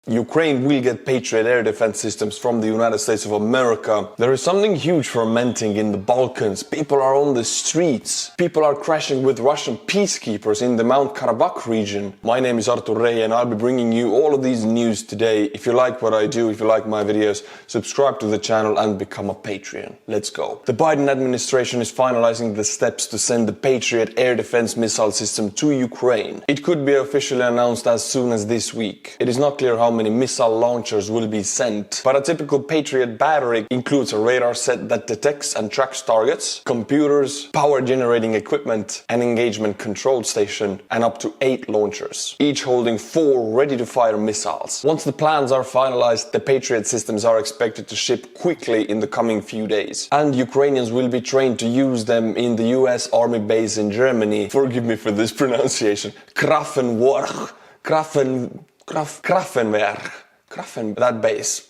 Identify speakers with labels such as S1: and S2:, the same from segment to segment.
S1: Ukraine will get Patriot air defense systems from the United States of America. There is something huge fermenting in the Balkans. People are on the streets. People are crashing with Russian peacekeepers in the Mount Karabak region. My name is Artur Rehi and I'll be bringing you all of these news today. If you like what I do, if you like my videos, subscribe to the channel and become a Patreon. Let's go. The Biden administration is finalizing the steps to send the Patriot air defense missile system to Ukraine. It could be officially announced as soon as this week. It is not clear how many missile launchers will be sent, but a typical Patriot battery includes a radar set that detects and tracks targets, computers, power generating equipment, an engagement control station, and up to 8 launchers, each holding 4 ready-to-fire missiles. Once the plans are finalized, the Patriot systems are expected to ship quickly in the coming few days, and Ukrainians will be trained to use them in the US Army base in Germany. Forgive me for this pronunciation. Grafenwerk. That base.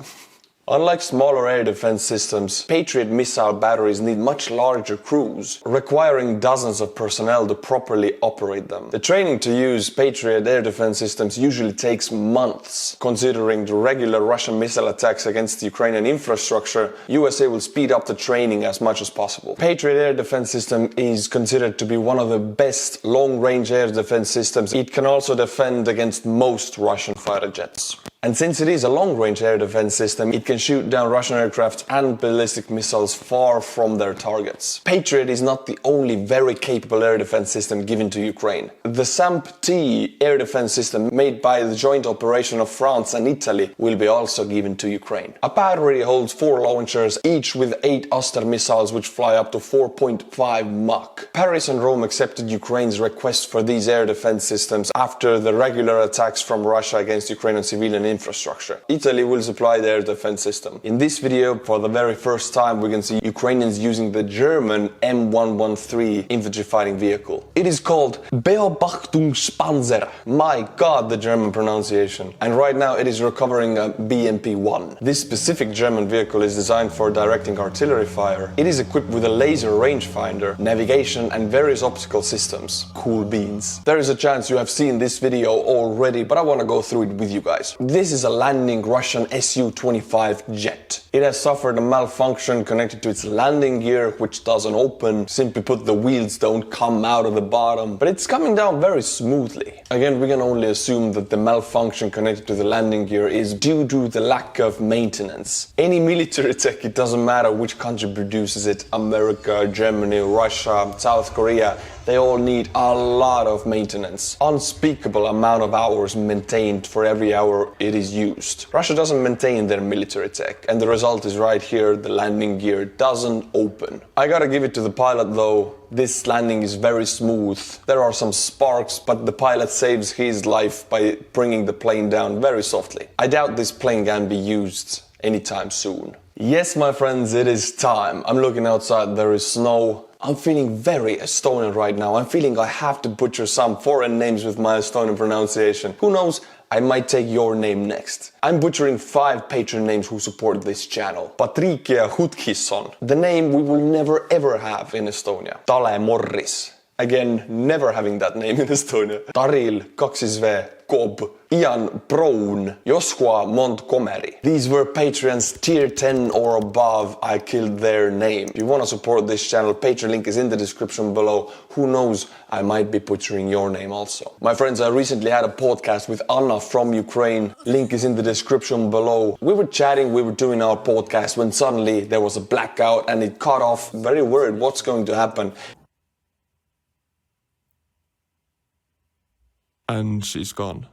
S1: Unlike smaller air defense systems, Patriot missile batteries need much larger crews, requiring dozens of personnel to properly operate them. The training to use Patriot air defense systems usually takes months. Considering the regular Russian missile attacks against the Ukrainian infrastructure, USA will speed up the training as much as possible. Patriot air defense system is considered to be one of the best long-range air defense systems. It can also defend against most Russian fighter jets. And since it is a long-range air defense system, it can shoot down Russian aircraft and ballistic missiles far from their targets. Patriot is not the only very capable air defense system given to Ukraine. The SAMP-T air defense system, made by the joint operation of France and Italy, will be also given to Ukraine. A battery holds 4 launchers, each with 8 Aster missiles which fly up to 4.5 Mach. Paris and Rome accepted Ukraine's request for these air defense systems after the regular attacks from Russia against Ukrainian civilian infrastructure. Italy will supply their defense system. In this video, for the very first time, we can see Ukrainians using the German M113 infantry fighting vehicle. It is called Beobachtung Spanzer. My god, the German pronunciation. And right now it is recovering a BMP-1. This specific German vehicle is designed for directing artillery fire. It is equipped with a laser rangefinder, navigation and various optical systems. Cool beans. There is a chance you have seen this video already, but I want to go through it with you guys. This is a landing Russian Su25 Jet. It has suffered a malfunction connected to its landing gear, which doesn't open. Simply put, the wheels don't come out of the bottom, but it's coming down very smoothly. Again, we can only assume that the malfunction connected to the landing gear is due to the lack of maintenance. Any military tech, it doesn't matter which country produces it, America, Germany, Russia, South Korea, they all need a lot of maintenance. Unspeakable amount of hours maintained for every hour it is used. Russia doesn't maintain their military tech, and the result is right here, the landing gear doesn't open. I gotta give it to the pilot though, this landing is very smooth. There are some sparks, but the pilot saves his life by bringing the plane down very softly. I doubt this plane can be used anytime soon. Yes, my friends, it is time. I'm looking outside, there is snow. I'm feeling very Estonian right now. I'm feeling I have to butcher some foreign names with my Estonian pronunciation. Who knows, I might take your name next. I'm butchering 5 patron names who support this channel. Patriot Hutkisson. The name we will never ever have in Estonia. Tale Morris. Again, never having that name in Estonia. Taril Kaksisve Kob. Ian Brown. Joshua Montgomery. These were Patreons tier 10 or above. I killed their name. If you want to support this channel, Patreon link is in the description below. Who knows, I might be butchering your name also. My friends, I recently had a podcast with Anna from Ukraine. Link is in the description below. We were chatting, we were doing our podcast when suddenly there was a blackout and it cut off. Very worried what's going to happen.
S2: And she's gone.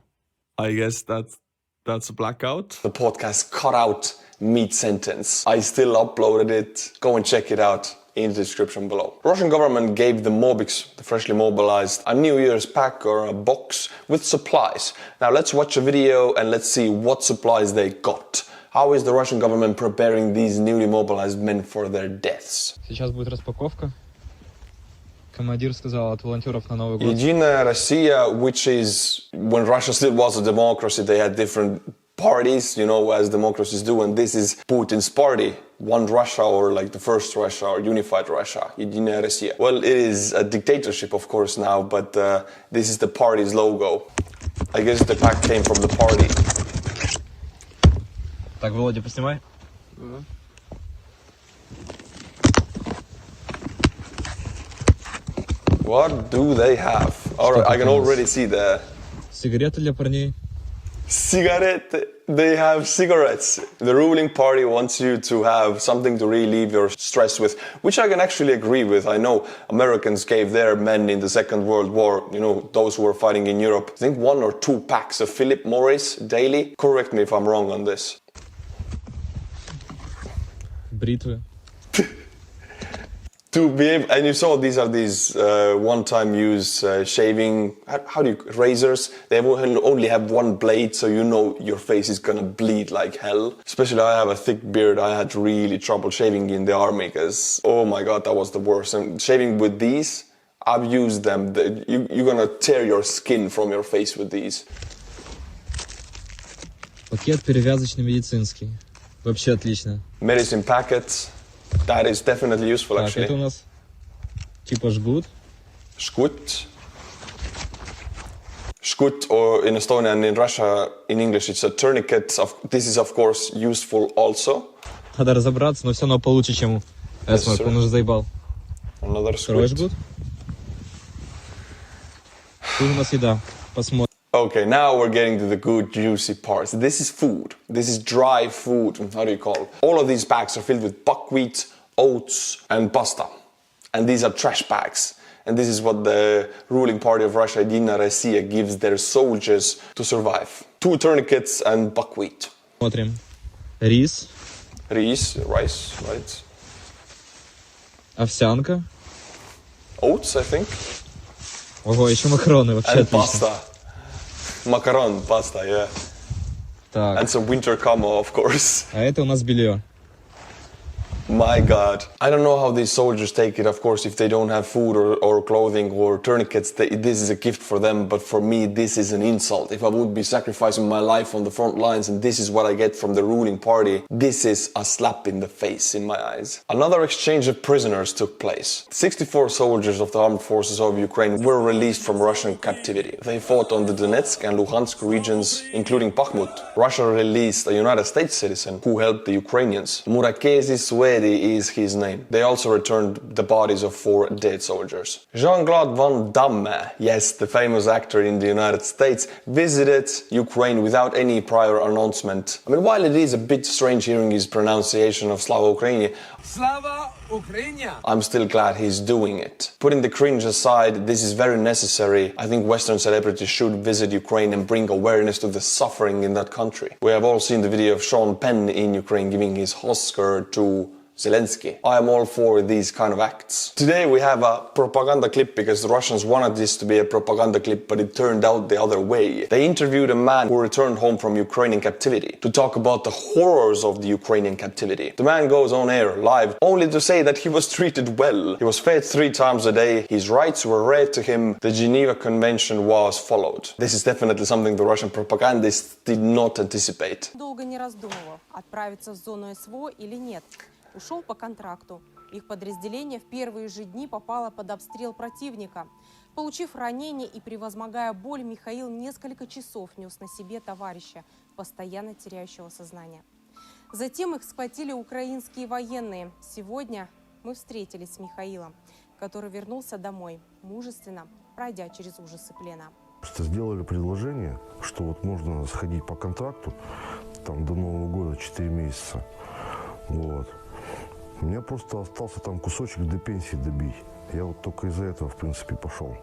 S2: I guess that's a blackout.
S1: The podcast cut out mid-sentence. I still uploaded it. Go and check it out in the description below. Russian government gave the Mobiks, the freshly mobilized, a New Year's pack or a box with supplies. Now let's watch a video and let's see what supplies they got. How is the Russian government preparing these newly mobilized men for their deaths?
S3: Сейчас будет распаковка. Командир сказал от волонтеров на Новый год.
S1: Единая Россия, which is, when Russia still was a democracy, they had different parties, you know, as democracies do, and this is Putin's party. One Russia, or like the first Russia, or unified Russia, Единая Россия. Well, it is a dictatorship, of course, now, but this is the party's logo. I guess the pack came from the party.
S3: Так, Володя, поснимай.
S1: What do they have? Alright, I can already see the
S3: Сигареты для парней.
S1: cigarette. They have cigarettes. The ruling party wants you to have something to relieve your stress with, which I can actually agree with. I know Americans gave their men in the Second World War, you know, those who were fighting in Europe, I think 1 or 2 packs of Philip Morris daily. Correct me if I'm wrong on this.
S3: Бритвы.
S1: To be able, and you saw these are these one-time use shaving, how do you, razors. They will only have one blade, so you know your face is gonna bleed like hell. Especially I have a thick beard, I had really trouble shaving in the army, because, oh my god, that was the worst. And shaving with these, I've used them, you're gonna tear your skin from your face with these.
S3: Пакет перевязочный медицинский. Вообще отлично.
S1: Medicine packets, that is definitely useful
S3: Так,
S1: actually.
S3: это у нас типа жгут.
S1: Skut. Skut, or in Estonia and in Russia, in English, it's a tourniquet. This is, of course, useful also.
S3: Надо разобраться, но все равно получше, чем Эсмарк,
S1: sir.
S3: он уже заебал.
S1: Another
S3: Второй
S1: skut.
S3: жгут. Тут у нас еда. Посмотрим.
S1: Okay, now we're getting to the good, juicy parts. This is food. This is dry food. How do you call it? All of these bags are filled with buckwheat, oats, and pasta. And these are trash bags. And this is what the ruling party of Russia, Единая Россия, gives their soldiers to survive. 2 tourniquets and buckwheat.
S3: Смотрим. Рис,
S1: Rice, right?
S3: овсянка.
S1: Oats, I think.
S3: Ого, еще макароны, вообще
S1: And
S3: отлично.
S1: pasta. Macaron, pasta, yeah.
S3: Так,
S1: And some winter camo, of course.
S3: а это у нас белье.
S1: My God. I don't know how these soldiers take it, of course, if they don't have food or clothing or tourniquets. This is a gift for them, but for me, this is an insult. If I would be sacrificing my life on the front lines and this is what I get from the ruling party, this is a slap in the face in my eyes. Another exchange of prisoners took place. 64 soldiers of the armed forces of Ukraine were released from Russian captivity. They fought on the Donetsk and Luhansk regions, including Bakhmut. Russia released a United States citizen who helped the Ukrainians. Murakesi Swedi is his name. They also returned the bodies of 4 dead soldiers. Jean-Claude Van Damme, yes, the famous actor in the United States, visited Ukraine without any prior announcement. I mean, while it is a bit strange hearing his pronunciation of Slava Ukraini,
S4: Slava Ukraini!
S1: I'm still glad he's doing it. Putting the cringe aside, this is very necessary. I think Western celebrities should visit Ukraine and bring awareness to the suffering in that country. We have all seen the video of Sean Penn in Ukraine giving his Oscar to Zelensky. I am all for these kind of acts. Today we have a propaganda clip because the Russians wanted this to be a propaganda clip, but it turned out the other way. They interviewed a man who returned home from Ukrainian captivity to talk about the horrors of the Ukrainian captivity. The man goes on air live only to say that he was treated well. He was fed 3 times a day, his rights were read to him, the Geneva Convention was followed. This is definitely something the Russian propagandists did not anticipate.
S5: Долго не раздумывал, отправиться в зону СВО или нет. Ушел по контракту. Их подразделение в первые же дни попало под обстрел противника. Получив ранение и превозмогая боль, Михаил несколько часов нес на себе товарища, постоянно теряющего сознание. Затем их схватили украинские военные. Сегодня мы встретились с Михаилом, который вернулся домой, мужественно пройдя через ужасы плена.
S6: Просто сделали предложение, что вот можно сходить по контракту, там до Нового года 4 месяца. Вот. У меня просто остался там кусочек до пенсии добить. Я вот только из-за этого, в принципе, пошел.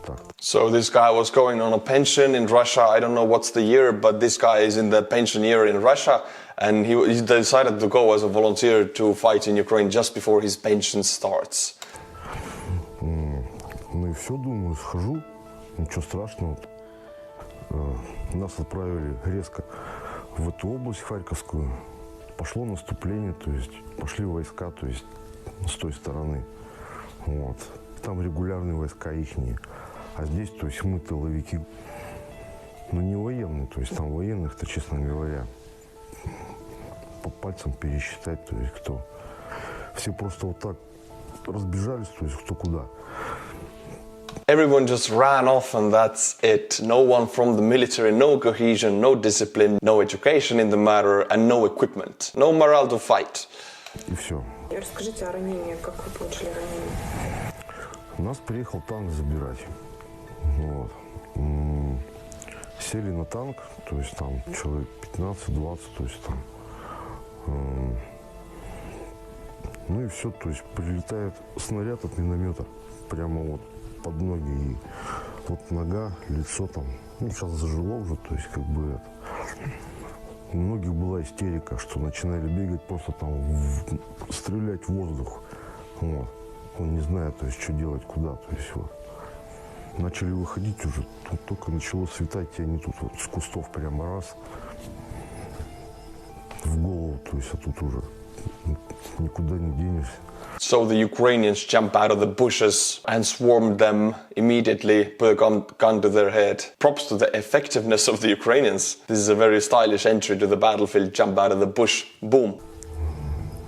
S6: Так.
S1: So this guy was going on a pension in Russia. I don't know what's the year, but this guy is in the pension year in Russia. And he decided to go as a volunteer to fight in Ukraine just before his pension starts.
S6: Ну и все, думаю, схожу. Ничего страшного. Нас отправили резко в эту область Харьковскую. Пошло наступление, то есть пошли войска, то есть с той стороны. Вот. Там регулярные войска ихние. А здесь, то есть мы тыловики. Но не военные, то есть там военных-то, честно говоря, по пальцам пересчитать, то есть кто. Все просто вот так разбежались, то есть кто куда.
S1: Everyone just ran off and that's it. No one from the military, no cohesion, no discipline, no education in the matter and no equipment. No morale to fight.
S6: И все.
S7: Расскажите о ранении, как вы получили ранение?
S6: Нас приехал танк забирать. Вот. Сели на танк, то есть там человек 15-20, то есть там. Ну и все, то есть прилетает снаряд от миномета прямо вот под ноги. И вот нога, лицо там, ну сейчас зажило уже, то есть как бы это. У многих была истерика, что начинали бегать, просто там стрелять в воздух. Вот. Он не знает, то есть, что делать, куда, то есть, вот. Начали выходить уже, тут только начало светать, и они тут вот с кустов прямо раз в голову, то есть, а тут уже никуда не денешься.
S1: So the Ukrainians jump out of the bushes and swarm them immediately, put a gun to their head. Props to the effectiveness of the Ukrainians. This is a very stylish entry to the battlefield, jump out of the bush, boom.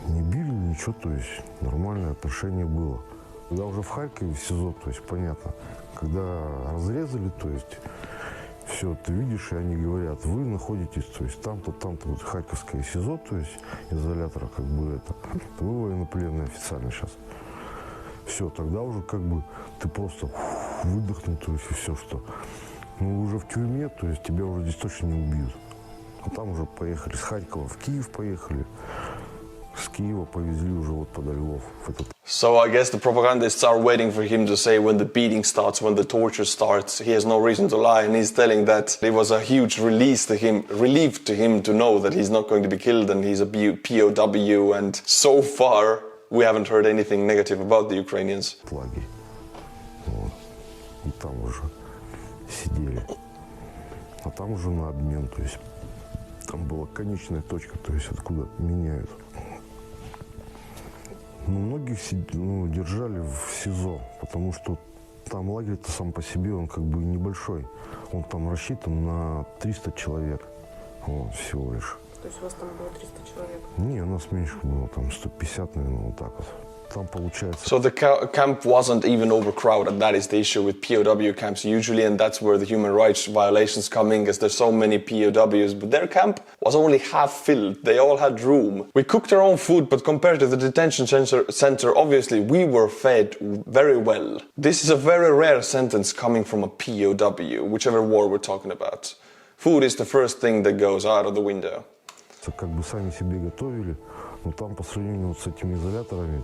S6: Не били, ничего, то есть нормальное отношение было. Когда уже в Харькове, в СИЗО, то есть понятно, когда разрезали, то есть все, ты видишь, и они говорят, вы находитесь, то есть там-то, вот Харьковское СИЗО, то есть изолятора, как бы это, вы военнопленные официально сейчас. Все, тогда уже как бы ты просто выдохнул, то есть и все, что. Ну уже в тюрьме, то есть тебя уже здесь точно не убьют. А там уже поехали с Харькова в Киев поехали. С Киева повезли уже вот под Львов.
S1: So I guess the propagandists are waiting for him to say when the beating starts, when the torture starts. He has no reason to lie, and he's telling that it was a huge relief to him to know that he's not going to be killed and he's a POW. And so far, we haven't heard anything negative about the Ukrainians.
S6: Лагерь. Вот. И там уже сидели. А там уже на обмен, то есть там была конечная точка, то есть откуда меняют. Ну, многих держали в СИЗО, потому что там лагерь-то сам по себе, он как бы небольшой. Он там рассчитан на 300 человек, вот, всего лишь.
S7: То есть у вас там было 300 человек?
S6: Не, у нас меньше было, там 150, наверное, вот так вот. Там получается...
S1: So the camp wasn't even overcrowded. That is the issue with POW camps usually, and that's where the human rights violations come in, because there's so many POWs. But their camp was only half filled. They all had room. We cooked our own food, but compared to the detention center, obviously we were fed very well. This is a very rare sentence coming from a POW, whichever war we're talking about. Food is the first thing that goes out of the window.
S6: Как бы сами себе готовили, но там по сравнению вот с этими изоляторами,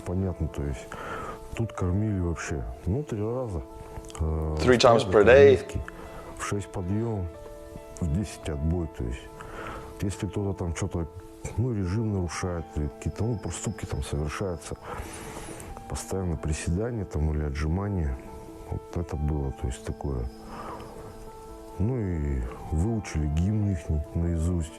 S6: понятно, то есть тут кормили вообще, 3 раза.
S1: 3 times per day.
S6: В 6 подъем, в 10 отбой, то есть если кто-то там что-то, режим нарушает, какие-то, проступки там совершаются, постоянно приседания там или отжимания, вот это было, то есть такое. Ну и выучили гимн их наизусть.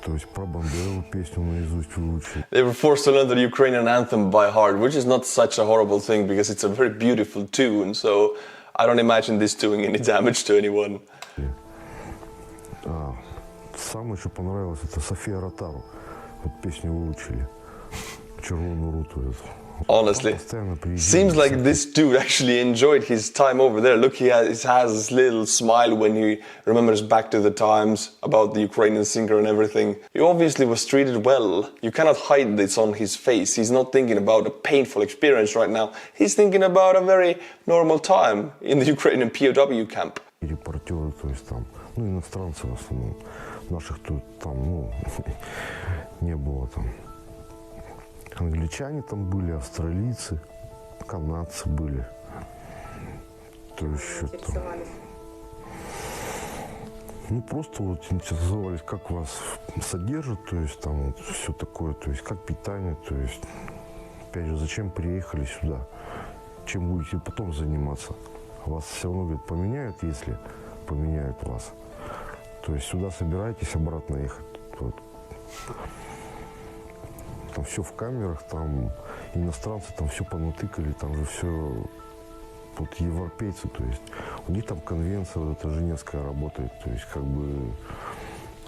S6: То есть про Бандеру песню наизусть выучили.
S1: They were forced to learn the Ukrainian anthem by heart, which is not such a horrible thing because it's a very beautiful tune. So I don't imagine this doing any damage to anyone.
S6: Самое, что понравилось, это София Ротару. Вот песню выучили. Червоную руту эту.
S1: Honestly, seems like this dude actually enjoyed his time over there. Look, he has this little smile when he remembers back to the times about the Ukrainian singer and everything. He obviously was treated well. You cannot hide this on his face. He's not thinking about a painful experience right now. He's thinking about a very normal time in the Ukrainian POW camp.
S6: Репортеры, то есть там, иностранцы в основном. Наших тут там, не было там. Англичане там были, австралийцы, канадцы были. То еще там. Просто вот интересовались, как вас содержат, то есть там вот все такое, то есть как питание, то есть, опять же, зачем приехали сюда, чем будете потом заниматься. Вас все равно, говорит, поменяют, если поменяют вас. То есть сюда собираетесь обратно ехать. Вот. Там все в камерах, там иностранцы там все понатыкали, там же все вот европейцы, то есть у них там конвенция вот эта женевская работает, то есть как бы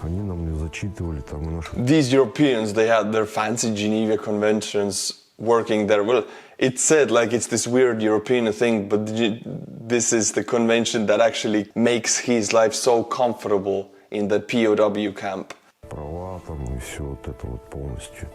S6: они нам не зачитывали там и наши.
S1: These Europeans, they had their fancy Geneva conventions working there. Well, it said like it's this weird European thing, but this is the convention that actually makes his life so comfortable in the POW camp.
S6: Права там и все вот это вот полностью.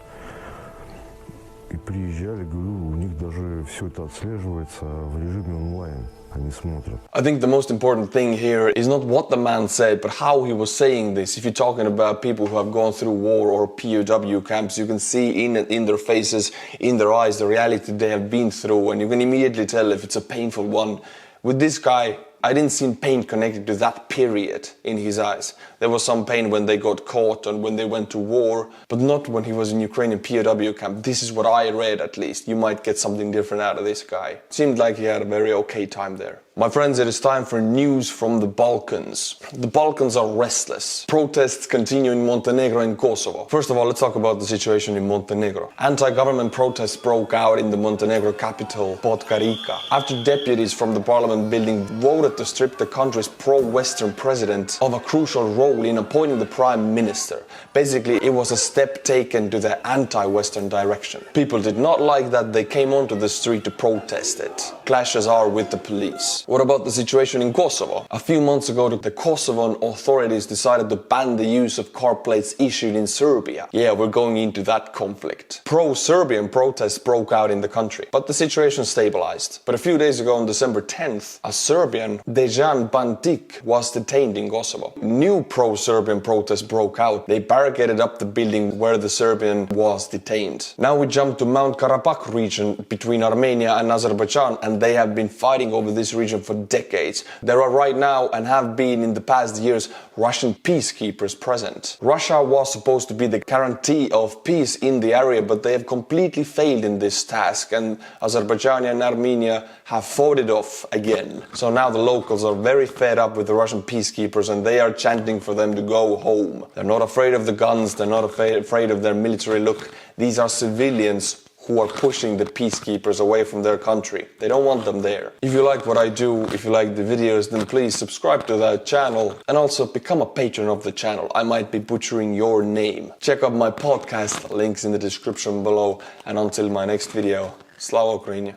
S6: И приезжали, говорю, у них даже все это отслеживается в режиме онлайн. Они смотрят.
S1: I think the most important thing here is not what the man said, but how he was saying this. If you're talking about people who have gone through war or POW camps, you can see in their faces, in their eyes, the reality they have been through, and you can immediately tell if it's a painful one. With this guy, I didn't see pain connected to that period in his eyes. There was some pain when they got caught and when they went to war, but not when he was in Ukrainian POW camp. This is what I read, at least. You might get something different out of this guy. Seemed like he had a very okay time there. My friends, it is time for news from the Balkans. The Balkans are restless. Protests continue in Montenegro and Kosovo. First of all, let's talk about the situation in Montenegro. Anti-government protests broke out in the Montenegro capital, Podgorica, after deputies from the parliament building voted to strip the country's pro-Western president of a crucial role in appointing the prime minister. Basically, it was a step taken to the anti-Western direction. People did not like that. They came onto the street to protest it. Clashes are with the police. What about the situation in Kosovo? A few months ago, the Kosovan authorities decided to ban the use of car plates issued in Serbia. Yeah, we're going into that conflict. Pro-Serbian protests broke out in the country, but the situation stabilized. But a few days ago, on December 10th, a Serbian, Dejan Bandic, was detained in Kosovo. New pro-Serbian protests broke out. They barricaded up the building where the Serbian was detained. Now we jump to Mount Karabak region between Armenia and Azerbaijan, and they have been fighting over this region for decades. There are right now, and have been in the past years, Russian peacekeepers present. Russia was supposed to be the guarantee of peace in the area, but they have completely failed in this task, and Azerbaijan and Armenia have fought it off again. So now the locals are very fed up with the Russian peacekeepers, and they are chanting for them to go home. They're not afraid of the guns, they're not afraid of their military look. These are civilians who are pushing the peacekeepers away from their country. They don't want them there. If you like what I do, if you like the videos, then please subscribe to that channel and also become a patron of the channel. I might be butchering your name. Check out my podcast, links in the description below, and until my next video, Slava Ukraini.